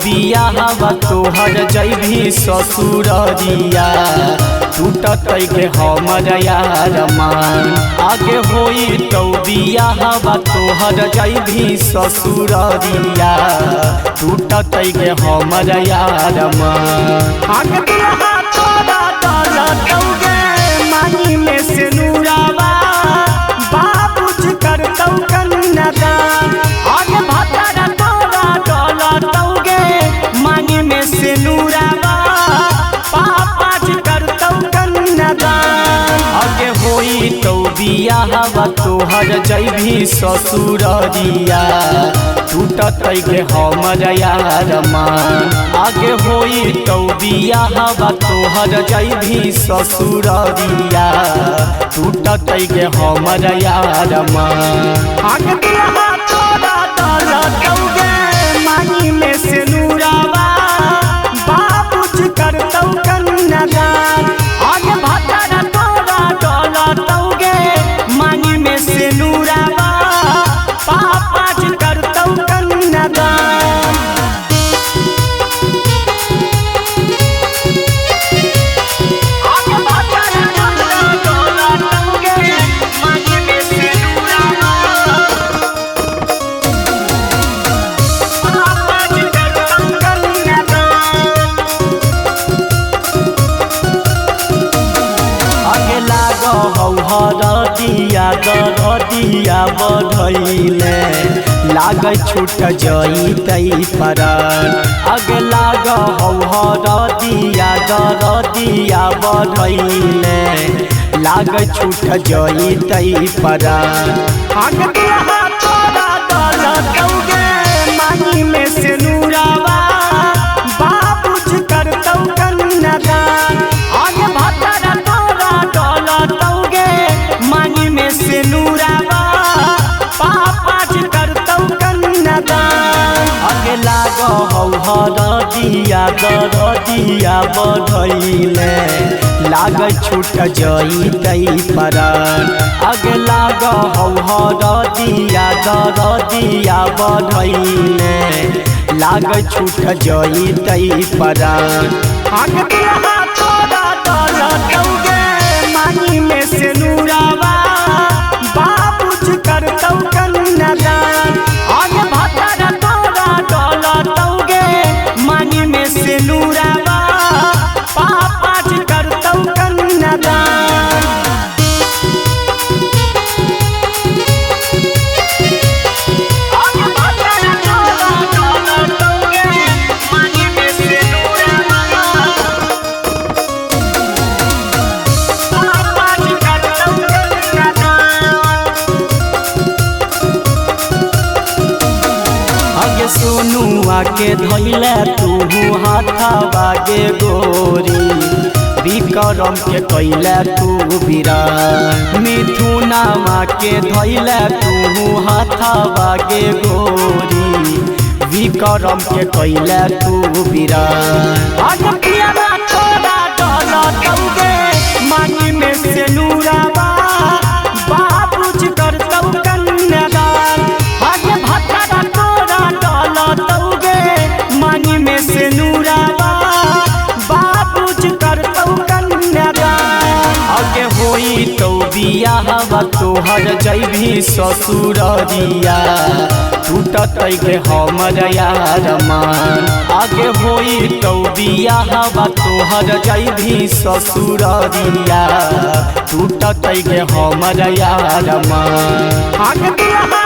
बियाहवा तोहर जैभी ससुररिया टूटत के हमर यार मान। आगे होई तो बियाहवा तोहर जैभी ससुररिया टूटत के हमर यार मान। आगे दुल्हा तोरा डलतौगे मानी में से नूरावा बाबूजी करतौ कन्यादान। आगे भतारा तोरा डलतौगे मानी में से नूरावा पापाजी करतौ कन्यादान। आगे होई तो बियाहवा तोहर जैभी ससुररिया टूटत के हमर यार मान। आगे होई तो बियाहवा तोहर जैभी ससुररिया टूटत के हमर यार मान। आगे दुल्हा तोरा डलतौगे मानी में से नूरावा बाबूजी करतौ कन्यादान। आगे भतारा तोरा डलतौगे मानी में से नूरावा पापाजी करतौ कन्यादान। आगे भतारा डलतौगे मानी में से नूरावा पापाजी करतौ कन्यादान। आगे लाग हरदिया दरदिया बढ़ैले लाग छूट जइतै परान। आगे लाग हरदिया दरदिया बढ़ैले लाग छूट जइतै परान। आगे दुल्हा तोरा डलतौगे मानी में से नूरावा बाबूजी करतौ कन्यादान। आगे भतारा तोरा डलतौगे मानी में से नूरावा पापाजी करतौ कन्यादान। आगे लाग हरदिया दरदिया बढ़ैले लाग छूट जइतै परान। आगे लाग हरदिया दरदिया बढ़ैले लाग छूट जइतै परान। आगे दुल्हा तोरा डलतौगे मानी में से नूरावा बाबूजी करतौ कन्यादान। आगे भतारा तोरा डलतौगे मानी में से नूरावा पापाजी करतौ कन्यादान। आगे भतारा तोरा डलतौगे मानी में से नूरावा पापाजी करतौ कन्यादान। आगे सोनुआ के धैले तू हाथवा गे गोरी विक्रम के कैले तू बिरान। मिथुनामा के धैले तू हाथवा गे गोरी विक्रम के कैले तू बिरान। आगे पियारा तोरा डलतौगे मानी में से नूरावा बाबूजी करतौ कन्यादान। आगे भतारा तोरा डलतौगे मानी में से नूरावा बाबूजी करतौ कन्यादान। आगे होई तो बियाहवा तोहर जैभी ससुररिया टूटत के हमर यार मान। आगे होई तो बियाहवा तोहर जैभी ससुररिया टूटत के हमर यार मान। आगे दुल्हा